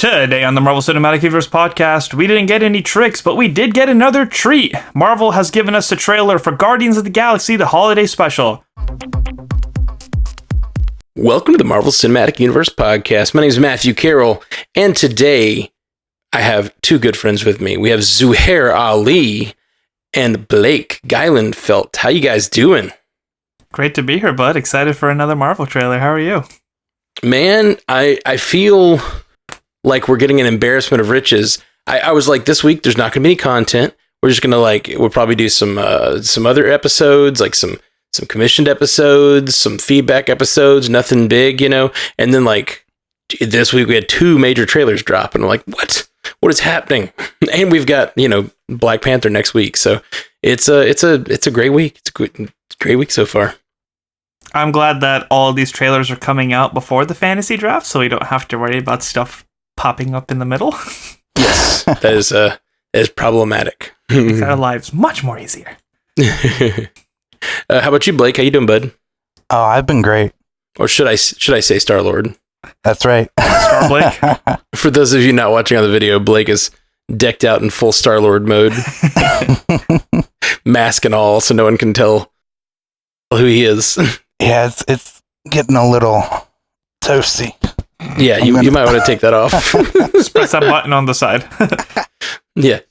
Today on the Marvel Cinematic Universe podcast, we didn't get any tricks, but we did get another treat. Marvel has given us a trailer for Guardians of the Galaxy, the holiday special. Welcome to the Marvel Cinematic Universe podcast. My name is Matthew Carroll, and today I have two good friends with me. We have Zuhair Ali and Blake Geilenfeldt. How you guys doing? Great to be here, bud. Excited for another Marvel trailer. How are you? Man, I feel like we're getting an embarrassment of riches. I was like, this week there's not going to be any content. We're just gonna we'll probably do some other episodes, like some commissioned episodes, some feedback episodes, nothing big, and then this week we had two major trailers drop, and I'm like, what is happening? And we've got Black Panther next week, so it's a great week. It's a great week so far. I'm glad that all of these trailers are coming out before the fantasy draft, so we don't have to worry about stuff popping up in the middle. Yes, that is problematic. Makes our lives much more easier. How about you, Blake? How you doing, bud? Oh, I've been great. Or should I say Star-Lord? That's right. Star Blake. For those of you not watching on the video, Blake is decked out in full Star-Lord mode. Mask and all, so no one can tell who he is. Yeah, it's getting a little toasty. Yeah, you might want to take that off. Just press that button on the side. Yeah.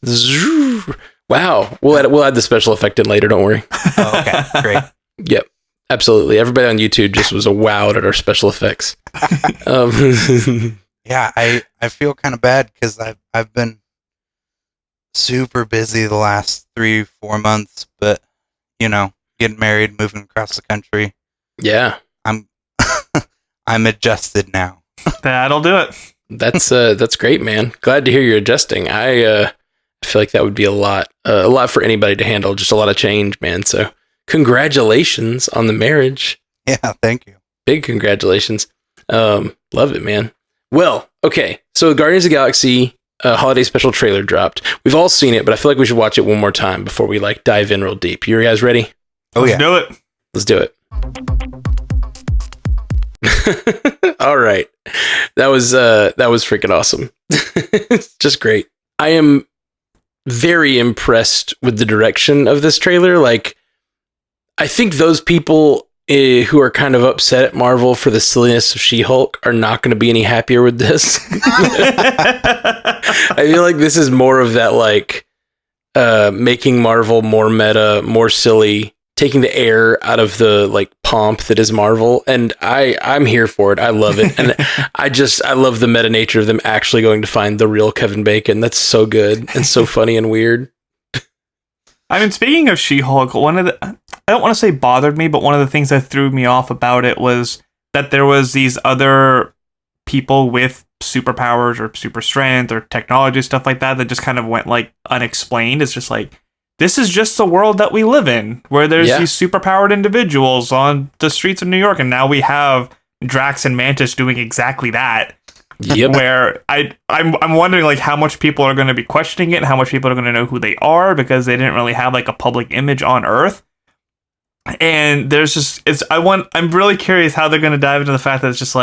Wow. We'll add the special effect in later, don't worry. Oh, okay, great. Yep. Absolutely. Everybody on YouTube just was wowed at our special effects. Yeah, I feel kind of bad because I've been super busy the last 3-4 months, but getting married, moving across the country. Yeah. I'm adjusted now. That'll do it. That's great, man. Glad to hear you're adjusting. I feel like that would be a lot for anybody to handle. Just a lot of change, man. So congratulations on the marriage. Yeah, thank you. Big congratulations. Love it, man. Well, okay. So Guardians of the Galaxy holiday special trailer dropped. We've all seen it, but I feel like we should watch it one more time before we dive in real deep. You guys ready? Let's do it. Let's do it. All right. That was freaking awesome. It's just great. I am very impressed with the direction of this trailer. I think those people who are kind of upset at Marvel for the silliness of She-Hulk are not going to be any happier with this. I feel like this is more of that, making Marvel more meta, more silly, taking the air out of the pomp that is Marvel, and I'm here for it. I love it, and I love the meta nature of them actually going to find the real Kevin Bacon. That's so good and so funny and weird. I mean, speaking of She-Hulk, I don't want to say bothered me, but one of the things that threw me off about it was that there was these other people with superpowers or super strength or technology, stuff like that just kind of went unexplained. It's just this is just the world that we live in, where there's these superpowered individuals on the streets of New York, and now we have Drax and Mantis doing exactly that. Yep. Where I'm wondering how much people are going to be questioning it, and how much people are going to know who they are, because they didn't really have a public image on Earth. And there's I'm really curious how they're going to dive into the fact that it's just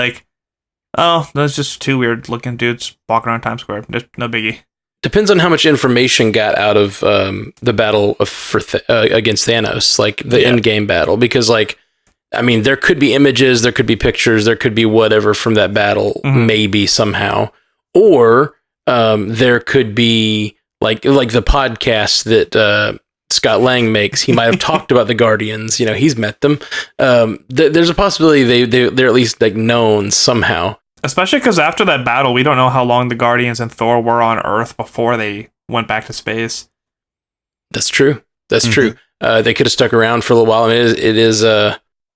oh, that's just two weird looking dudes walking around Times Square. Just no biggie. Depends on how much information got out of the battle against Thanos, the end game battle, because there could be images, there could be pictures, there could be whatever from that battle, maybe somehow, or there could be like the podcast that Scott Lang makes. He might have talked about the Guardians. He's met them. There's a possibility they're at least known somehow. Especially because after that battle, we don't know how long the Guardians and Thor were on Earth before they went back to space. That's true. That's true. They could have stuck around for a little while. I mean,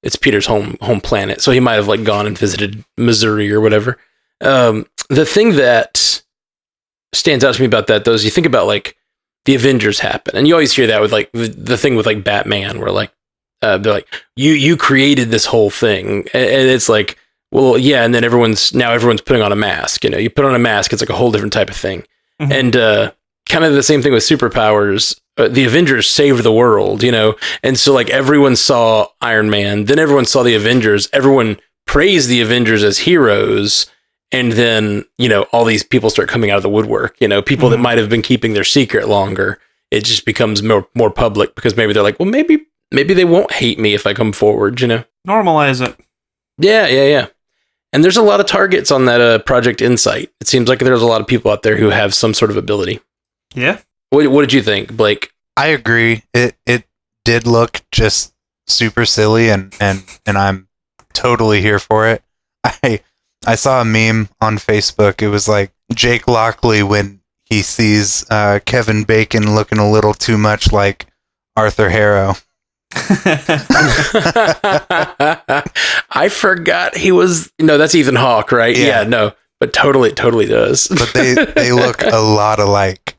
it's Peter's home planet, so he might have gone and visited Missouri or whatever. The thing that stands out to me about that, though, is you think about the Avengers happen, and you always hear that with the thing with Batman, where they're you created this whole thing, and it's well, yeah, and then everyone's putting on a mask. You put on a mask, it's a whole different type of thing. Mm-hmm. And kind of the same thing with superpowers. The Avengers saved the world, and so everyone saw Iron Man, then everyone saw the Avengers. Everyone praised the Avengers as heroes, And then, all these people start coming out of the woodwork, people that might have been keeping their secret longer. It just becomes more public because maybe they're like, well, maybe they won't hate me if I come forward, Normalize it. Yeah. And there's a lot of targets on that Project Insight. It seems like there's a lot of people out there who have some sort of ability. Yeah. What did you think, Blake? I agree. It did look just super silly, and I'm totally here for it. I saw a meme on Facebook. It was like Jake Lockley when he sees Kevin Bacon looking a little too much like Arthur Harrow. I forgot he was. No, that's Ethan Hawke, right? Yeah, no, but totally does. But they look a lot alike.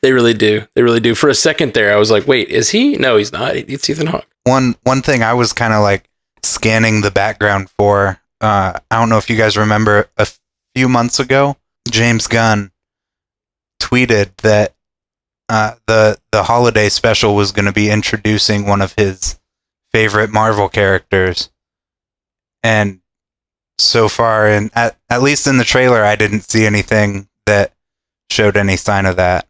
They really do. For a second there, I was like, wait, is he? No, he's not. It's Ethan Hawke. One thing I was kind of like scanning the background for. I don't know if you guys remember a few months ago, James Gunn tweeted that the holiday special was going to be introducing one of his favorite Marvel characters. And so far, and at least in the trailer, I didn't see anything that showed any sign of that.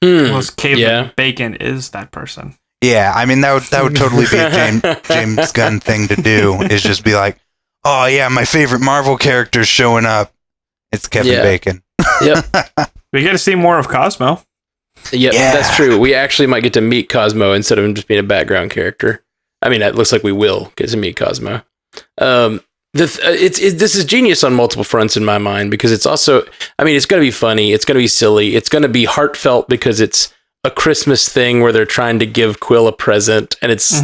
Was Kevin Bacon is that person. Yeah, I mean, that would totally be a James Gunn thing to do, is just be like, oh yeah, my favorite Marvel character's showing up. It's Kevin Bacon. Yep. We get to see more of Cosmo. Yep, that's true. We actually might get to meet Cosmo instead of him just being a background character. I mean, it looks like we will get to meet Cosmo. This is genius on multiple fronts in my mind, because it's also, I mean, it's going to be funny. It's going to be silly. It's going to be heartfelt because it's a Christmas thing where they're trying to give Quill a present, and it's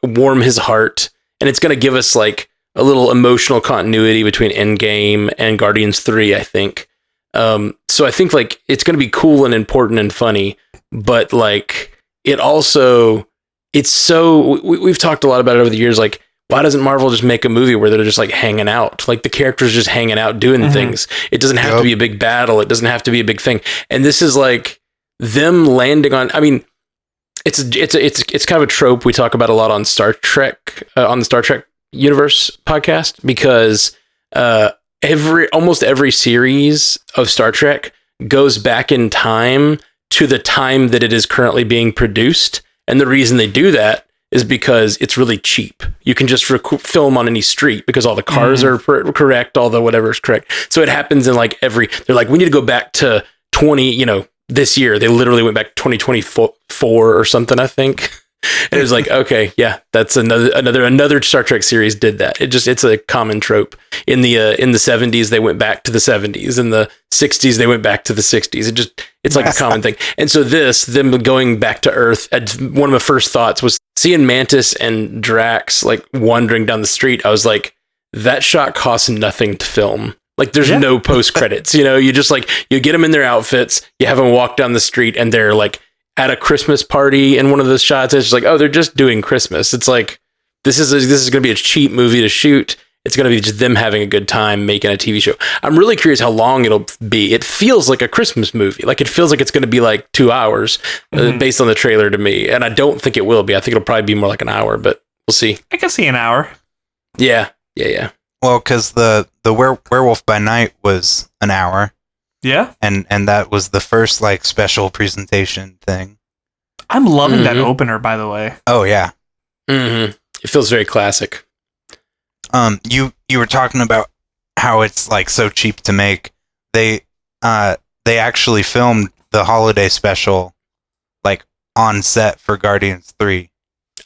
warm his heart. And it's going to give us like a little emotional continuity between Endgame and Guardians 3, I think. So I think like it's going to be cool and important and funny, but like it also, it's so, we've talked a lot about it over the years. Like, why doesn't Marvel just make a movie where they're just like hanging out? Like the characters just hanging out doing things. It doesn't have to be a big battle. It doesn't have to be a big thing. And this is like them landing on, I mean, it's kind of a trope we talk about a lot on Star Trek, on the Star Trek universe podcast, because almost every series of Star Trek goes back in time to the time that it is currently being produced. And the reason they do that is because it's really cheap. You can just film on any street because all the cars are correct, all the whatever is correct. So it happens in like they're like, we need to go back to 20, this year. They literally went back to 2024 or something, I think. And it was like, okay, yeah, that's another Star Trek series did that. It's a common trope. In the 70s, they went back to the 70s. In the 60s, they went back to the 60s. It's like a common thing. And so them going back to Earth, one of my first thoughts was seeing Mantis and Drax like wandering down the street. I was like, that shot costs nothing to film. Like there's no post credits, you just like, you get them in their outfits, you have them walk down the street, and they're like at a Christmas party in one of those shots. It's just like, oh, they're just doing Christmas. It's like, this is going to be a cheap movie to shoot. It's going to be just them having a good time making a TV show. I'm really curious how long it'll be. It feels like a Christmas movie. Like it feels like it's going to be like 2 hours based on the trailer to me. And I don't think it will be. I think it'll probably be more like an hour, but we'll see. I can see an hour. Yeah. Well, because the Werewolf by Night was an hour. Yeah. And that was the first like special presentation thing. I'm loving that opener, by the way. Oh yeah. It feels very classic. You were talking about how it's like so cheap to make. They actually filmed the holiday special like on set for Guardians 3.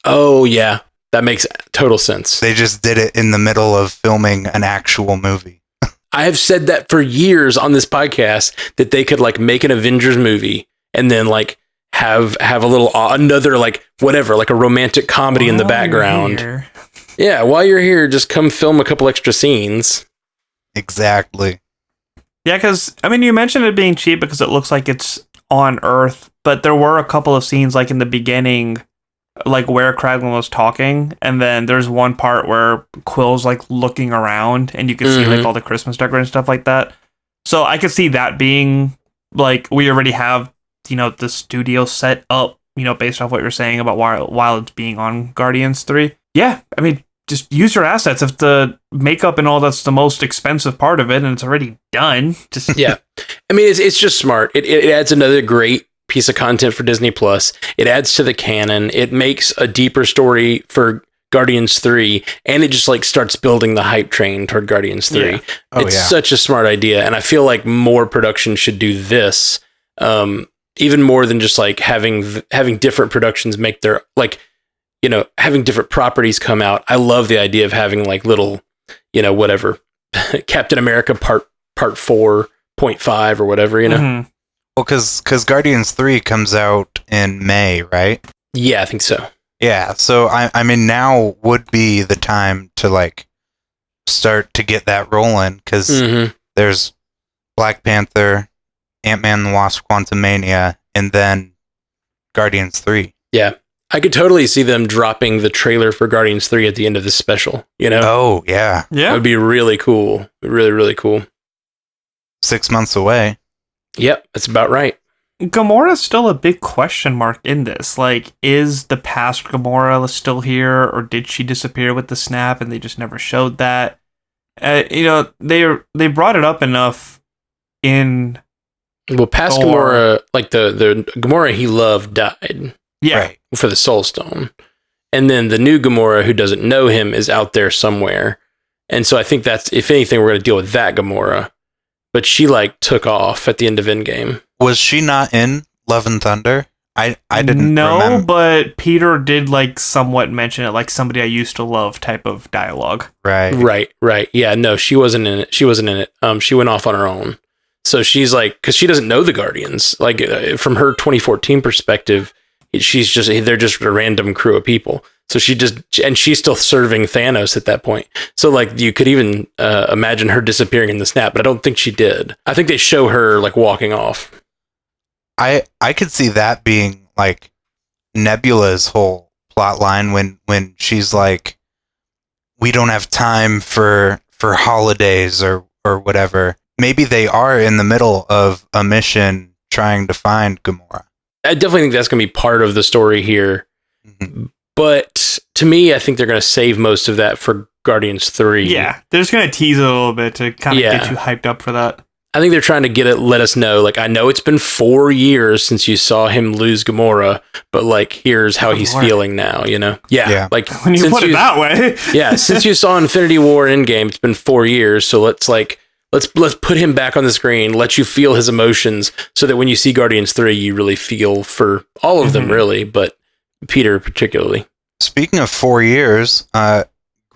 Oh yeah. That makes total sense. They just did it in the middle of filming an actual movie. I have said that for years on this podcast, that they could like make an Avengers movie and then like have a little another like whatever, like a romantic comedy in the background. Yeah, while you're here, just come film a couple extra scenes. Exactly. Yeah, because I mean, you mentioned it being cheap because it looks like it's on Earth, but there were a couple of scenes like in the beginning, like where Kraglin was talking, and then there's one part where Quill's like looking around, and you can see like all the Christmas decorations and stuff like that. So I could see that being like, we already have the studio set up, based off what you're saying about while it's being on Guardians 3. Yeah, I mean, just use your assets. If the makeup and all that's the most expensive part of it, and it's already done, just yeah. I mean, it's just smart. It adds another great piece of content for Disney Plus. It adds to the canon. It makes a deeper story for Guardians 3, and it just like starts building the hype train toward Guardians 3. Yeah. It's such a smart idea, and I feel like more production should do this, even more than just like having different productions make their, like, you know, having different properties come out. I love the idea of having like little, you know, whatever, Captain America part 4.5 or whatever, you know. Mhm. Well, because Guardians 3 comes out in May, right? Yeah, I think so. Yeah, so I mean, now would be the time to like start to get that rolling, because there's Black Panther, Ant-Man and the Wasp: Quantumania, and then Guardians 3. Yeah, I could totally see them dropping the trailer for Guardians 3 at the end of this special, you know? Oh, yeah. That would be really cool. Really, really cool. 6 months away. Yep, that's about right. Gamora's still a big question mark in this. Like, is the past Gamora still here, or did she disappear with the snap and they just never showed that? You know, they brought it up enough in... Well, past Thor. Gamora, like the Gamora he loved died. Yeah. Right. For the Soul Stone. And then the new Gamora who doesn't know him is out there somewhere. And so I think that's, if anything, we're going to deal with that Gamora. But she like took off at the end of Endgame. Was she not in Love and Thunder? I didn't know, remember. but Peter did like somewhat mention it, like somebody I used to love type of dialogue. Right. Right. Yeah, no, she wasn't in it. She went off on her own. So she's like, because she doesn't know the Guardians. Like from her 2014 perspective, they're just a random crew of people. So she's still serving Thanos at that point. So like you could even imagine her disappearing in the snap, but I don't think she did. I think they show her like walking off. I could see that being like Nebula's whole plot line when she's like, we don't have time for holidays or whatever. Maybe they are in the middle of a mission trying to find Gamora. I definitely think that's going to be part of the story here. Mm-hmm. But to me, I think they're going to save most of that for Guardians 3. Yeah, they're just going to tease it a little bit to kind of get you hyped up for that. I think they're trying to let us know, like, I know it's been 4 years since you saw him lose Gamora, but like, here's how he's feeling now, you know? Yeah. Like, when you put it that way. Yeah, since you saw Infinity War Endgame, it's been 4 years, so let's put him back on the screen, let you feel his emotions, so that when you see Guardians 3, you really feel for all of them, really, but Peter particularly. Speaking of 4 years,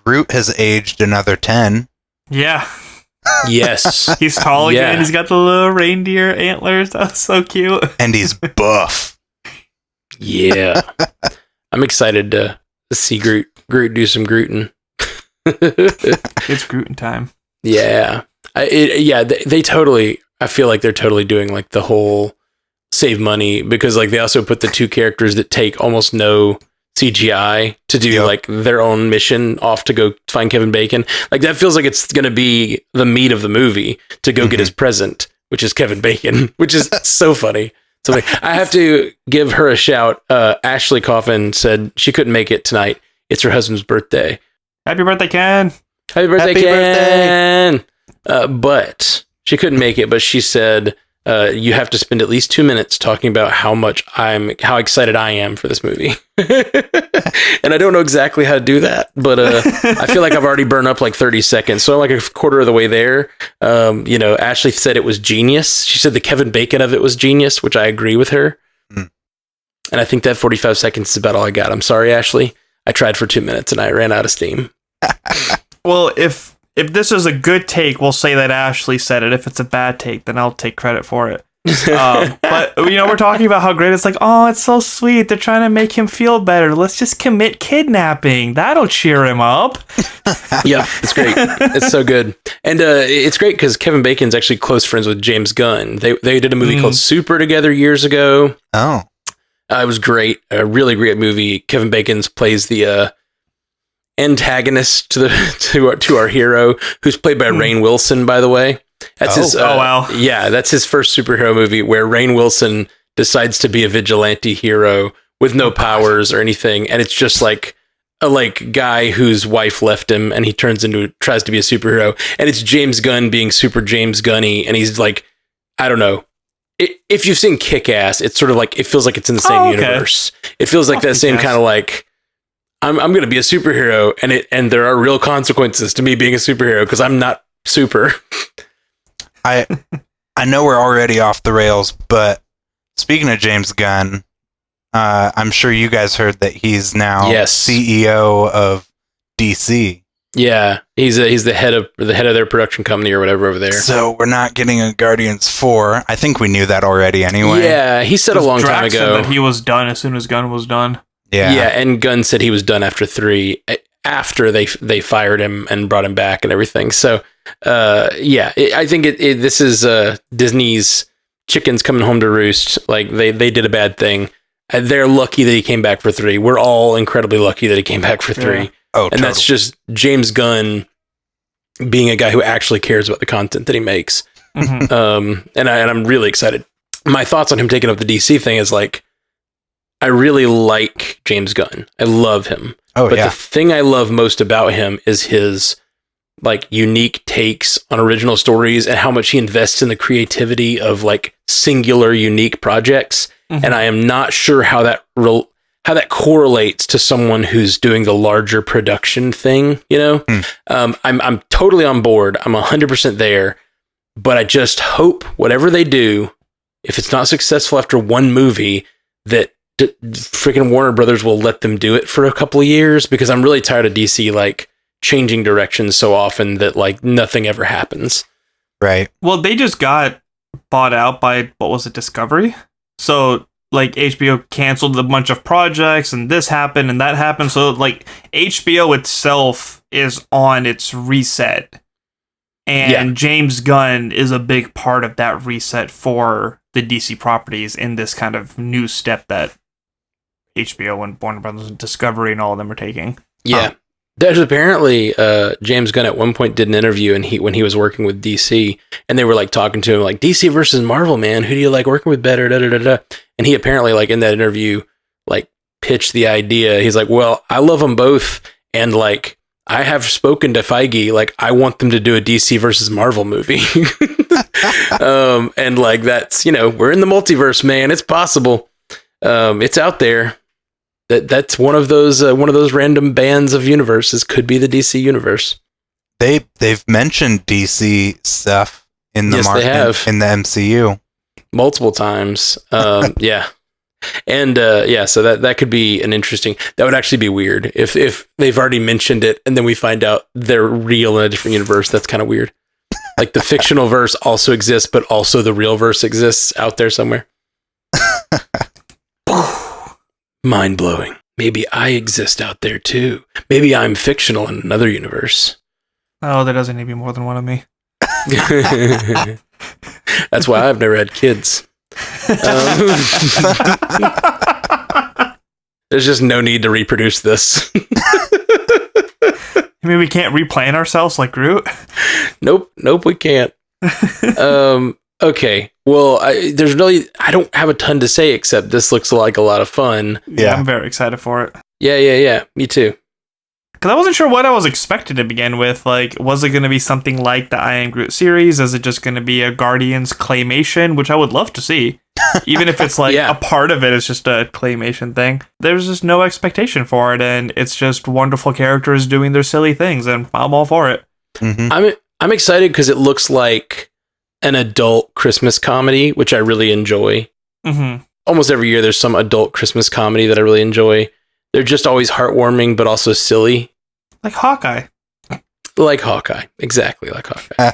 Groot has aged another 10. Yeah. Yes. He's tall again. He's got the little reindeer antlers. That's so cute. And he's buff. Yeah. I'm excited to see Groot do some Grootin'. It's Grootin' time. Yeah. They totally, I feel like they're totally doing like the whole save money, because like they also put the two characters that take almost no CGI to do like their own mission off to go find Kevin Bacon. Like that feels like it's going to be the meat of the movie, to go get his present, which is Kevin Bacon, which is so funny. So like, I have to give her a shout. Ashley Coffin said she couldn't make it tonight. It's her husband's birthday. Happy birthday, Ken. Happy birthday, Ken. But she couldn't make it, but she said, you have to spend at least 2 minutes talking about how excited I am for this movie. And I don't know exactly how to do that, but I feel like I've already burned up like 30 seconds. So I'm like a quarter of the way there. Ashley said it was genius. She said the Kevin Bacon of it was genius, which I agree with her. And I think that 45 seconds is about all I got. I'm sorry, Ashley. I tried for 2 minutes and I ran out of steam. Well, if this is a good take, we'll say that Ashley said it. If it's a bad take, then I'll take credit for it. But, we're talking about how great it's like, oh, it's so sweet. They're trying to make him feel better. Let's just commit kidnapping. That'll cheer him up. Yeah, it's great. It's so good. And it's great because Kevin Bacon's actually close friends with James Gunn. They did a movie called Super together years ago. Oh. It was great. A really great movie. Kevin Bacon plays the antagonist to our hero, who's played by Rainn Wilson, by the way. That's his. Wow. Yeah, that's his first superhero movie, where Rainn Wilson decides to be a vigilante hero with no powers or anything, and it's just like like guy whose wife left him and he tries to be a superhero, and it's James Gunn being super James Gunny, and he's like, I don't know. If you've seen Kick-Ass, it's sort of like, it feels like it's in the same universe. It feels like that same kind of like, I'm going to be a superhero, and there are real consequences to me being a superhero because I'm not super. I know we're already off the rails, but speaking of James Gunn, I'm sure you guys heard that he's now CEO of DC. Yeah, he's the head of their production company or whatever over there. So we're not getting a Guardians 4. I think we knew that already anyway. Yeah, he said a long time ago that he was done as soon as Gunn was done. Yeah, and Gunn said he was done after 3, after they fired him and brought him back and everything. So, I think this is Disney's chickens coming home to roost. Like they did a bad thing. They're lucky that he came back for 3. We're all incredibly lucky that he came back for 3. Yeah. Oh, and that's just James Gunn being a guy who actually cares about the content that he makes. Mm-hmm. And I'm really excited. My thoughts on him taking up the DC thing is like, I really like James Gunn. I love him. But the thing I love most about him is his like unique takes on original stories and how much he invests in the creativity of like singular unique projects. Mm-hmm. And I am not sure how that correlates to someone who's doing the larger production thing, you know? I'm totally on board. I'm 100% there, but I just hope whatever they do, if it's not successful after one movie, that freaking Warner Brothers will let them do it for a couple of years, because I'm really tired of DC like changing directions so often that like nothing ever happens. Right. Well, they just got bought out by, what was it, Discovery? So like HBO canceled a bunch of projects and this happened and that happened. So like HBO itself is on its reset. And James Gunn is a big part of that reset for the DC properties in this kind of new step that HBO and Warner Brothers and Discovery and all of them are taking. Yeah. There's apparently James Gunn at one point did an interview and when he was working with DC, and they were like talking to him like, DC versus Marvel, man, who do you like working with better? Da, da, da, da. And he apparently like in that interview like pitched the idea. He's like, well, I love them both, and like I have spoken to Feige, like I want them to do a DC versus Marvel movie. And like that's, you know, we're in the multiverse, man. It's possible. It's out there. That's one of those random bands of universes. Could be the DC universe. They've mentioned DC stuff in the they have. in the MCU multiple times. Yeah. And so that could be an interesting. That would actually be weird if they've already mentioned it and then we find out they're real in a different universe. That's kind of weird. Like the fictional verse also exists, but also the real verse exists out there somewhere. Mind blowing. Maybe I exist out there too. Maybe I'm fictional in another universe. Oh, there doesn't need to be more than one of me. That's why I've never had kids. There's just no need to reproduce this. I mean, we can't replant ourselves like Groot? Nope, we can't. Okay. Well, I don't have a ton to say except this looks like a lot of fun. Yeah, I'm very excited for it. Yeah. Me too. Because I wasn't sure what I was expected to begin with. Like, was it going to be something like the I Am Groot series? Is it just going to be a Guardians claymation, which I would love to see? Even if it's like a part of it is just a claymation thing. There's just no expectation for it, and it's just wonderful characters doing their silly things, and I'm all for it. Mm-hmm. I'm excited because it looks like an adult Christmas comedy, which I really enjoy. Mm-hmm. Almost every year there's some adult Christmas comedy that I really enjoy. They're just always heartwarming, but also silly. Like Hawkeye. Exactly like Hawkeye.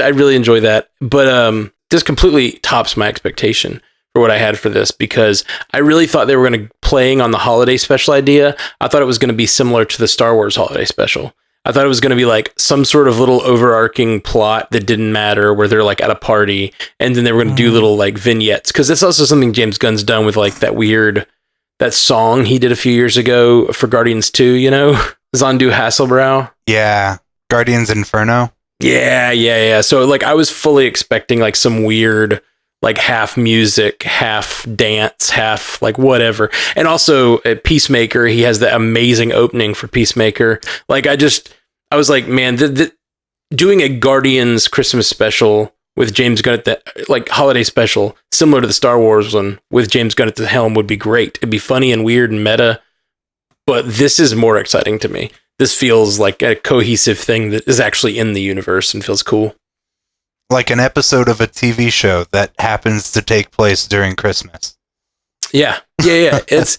I really enjoy that. But this completely tops my expectation for what I had for this, because I really thought they were going to playing on the holiday special idea. I thought it was going to be similar to the Star Wars holiday special. I thought it was going to be like some sort of little overarching plot that didn't matter, where they're like at a party and then they were going to do little like vignettes. Cause that's also something James Gunn's done with like that song he did a few years ago for Guardians 2, you know, Zandu Hasselbrow. Yeah. Guardians Inferno. Yeah. So like I was fully expecting like some weird like half music, half dance, half like whatever. And also Peacemaker, he has the amazing opening for Peacemaker. Like I was like, man, doing a Guardians Christmas special with James Gunn at the like holiday special, similar to the Star Wars one with James Gunn at the helm would be great. It'd be funny and weird and meta, but this is more exciting to me. This feels like a cohesive thing that is actually in the universe and feels cool. Like an episode of a TV show that happens to take place during Christmas. Yeah. It's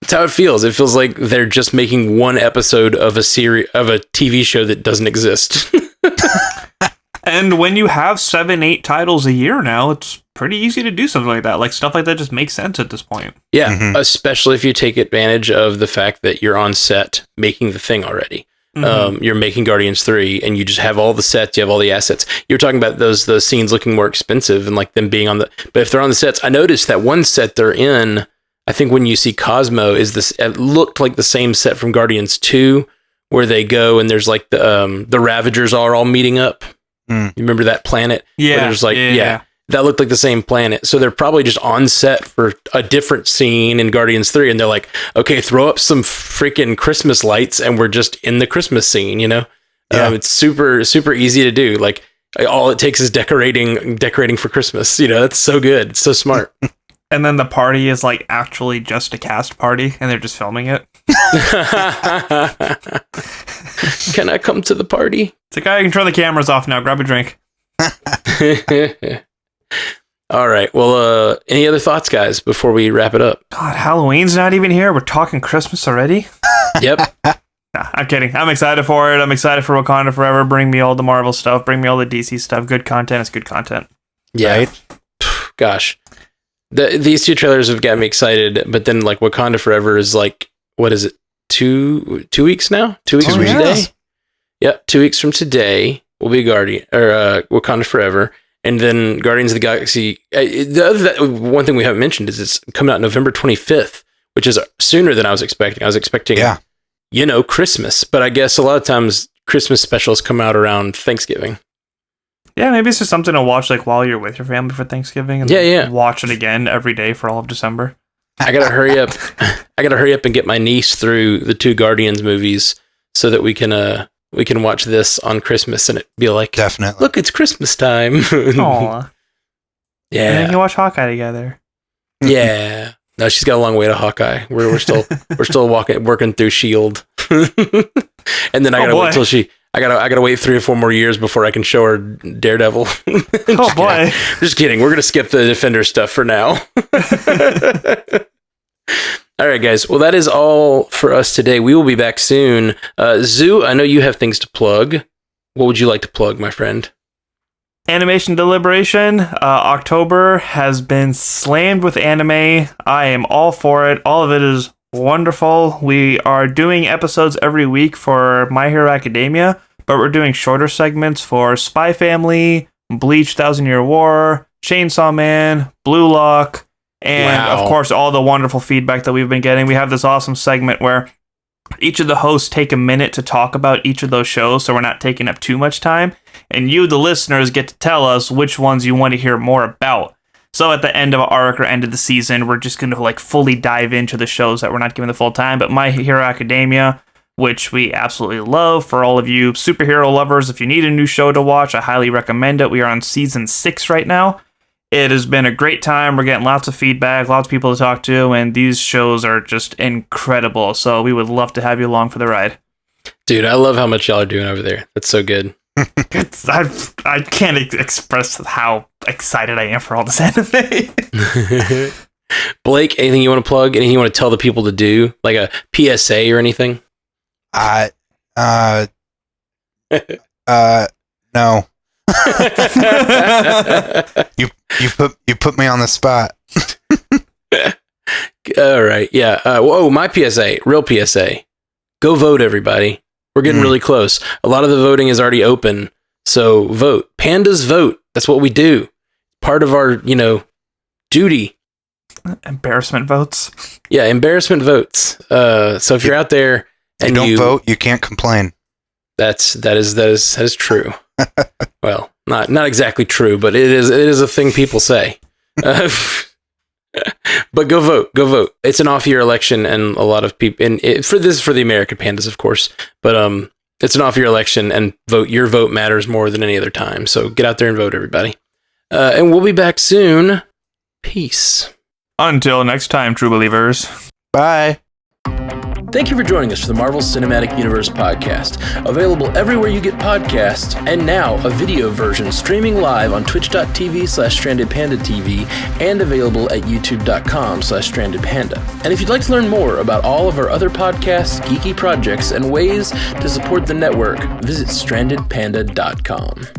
how it feels. It feels like they're just making one episode of a TV show that doesn't exist. And when you have 7-8 titles a year now, it's pretty easy to do something like that. Like stuff like that just makes sense at this point. Yeah, especially if you take advantage of the fact that you're on set making the thing already. You're making Guardians 3 and you just have all the sets, you have all the assets. You're talking about those scenes looking more expensive and like them being on the, but if they're on the sets, I noticed that one set they're in, I think when you see Cosmo is this, it looked like the same set from Guardians 2 where they go and there's like the Ravagers are all meeting up. You remember that planet? Yeah. Where there's like, yeah. That looked like the same planet. So they're probably just on set for a different scene in Guardians 3. And they're like, okay, throw up some freaking Christmas lights and we're just in the Christmas scene, you know? Yeah. It's super, super easy to do. Like all it takes is decorating for Christmas. You know, it's so good. It's so smart. And then the party is like actually just a cast party and they're just filming it. Can I come to the party? It's like, I can turn the cameras off now. Grab a drink. All right. Well, any other thoughts, guys, before we wrap it up? God, Halloween's not even here. We're talking Christmas already? Yep. Nah, I'm kidding. I'm excited for it. I'm excited for Wakanda Forever. Bring me all the Marvel stuff. Bring me all the DC stuff. Good content is good content. Yeah. Right? Gosh. These two trailers have got me excited, but then like Wakanda Forever is like, what is it? 2 weeks now? 2 weeks from today? Yep. 2 weeks from today will be Wakanda Forever. And then Guardians of the Galaxy. One thing we haven't mentioned is it's coming out November 25th, which is sooner than I was expecting. I was expecting, Christmas. But I guess a lot of times Christmas specials come out around Thanksgiving. Yeah, maybe it's just something to watch like while you're with your family for Thanksgiving, and then watch it again every day for all of December. I gotta hurry up. I gotta hurry up and get my niece through the 2 Guardians movies so that we can watch this on Christmas and it be like, definitely, look, it's Christmas time. Aww. Yeah. And then you watch Hawkeye together. Yeah. No, she's got a long way to Hawkeye. We're still working through Shield. And then I gotta wait 3 or 4 more years before I can show her Daredevil. Oh boy. Just kidding. We're gonna skip the Defender stuff for now. All right, guys. Well, that is all for us today. We will be back soon. Zoo, I know you have things to plug. What would you like to plug, my friend? Animation Deliberation. October has been slammed with anime. I am all for it. All of it is wonderful. We are doing episodes every week for My Hero Academia, but we're doing shorter segments for Spy Family, Bleach 1000 Year War, Chainsaw Man, Blue Lock, and of course all the wonderful feedback that we've been getting. We have this awesome segment where each of the hosts take a minute to talk about each of those shows, so we're not taking up too much time, and you, the listeners, get to tell us which ones you want to hear more about. So at the end of an arc or end of the season, we're just going to like fully dive into the shows that we're not given the full time. But My Hero Academia, which we absolutely love, for all of you superhero lovers, if you need a new show to watch, I highly recommend it. We are on season 6 right now. It has been a great time. We're getting lots of feedback, lots of people to talk to, and these shows are just incredible. So we would love to have you along for the ride. Dude, I love how much y'all are doing over there. That's so good. I can't express how excited I am for all this anime. Blake, anything you want to plug? Anything you want to tell the people to do? Like a PSA or anything? No. You put me on the spot. All right, yeah. My PSA, real PSA. Go vote, everybody. We're getting really close. A lot of the voting is already open, so vote. Pandas vote. That's what we do. Part of our, duty. Embarrassment votes. Yeah, embarrassment votes. So if you're out there and you don't vote, you can't complain. That is true. Well, not exactly true, but it is a thing people say. But go vote. Go vote. It's an off-year election, and a lot of people. And for the American Pandas, of course. But it's an off-year election, and your vote matters more than any other time. So get out there and vote, everybody. And we'll be back soon. Peace. Until next time, true believers. Bye. Thank you for joining us for the Marvel Cinematic Universe podcast, available everywhere you get podcasts, and now a video version streaming live on twitch.tv/strandedpandatv and available at youtube.com/strandedpanda. And if you'd like to learn more about all of our other podcasts, geeky projects, and ways to support the network, visit strandedpanda.com.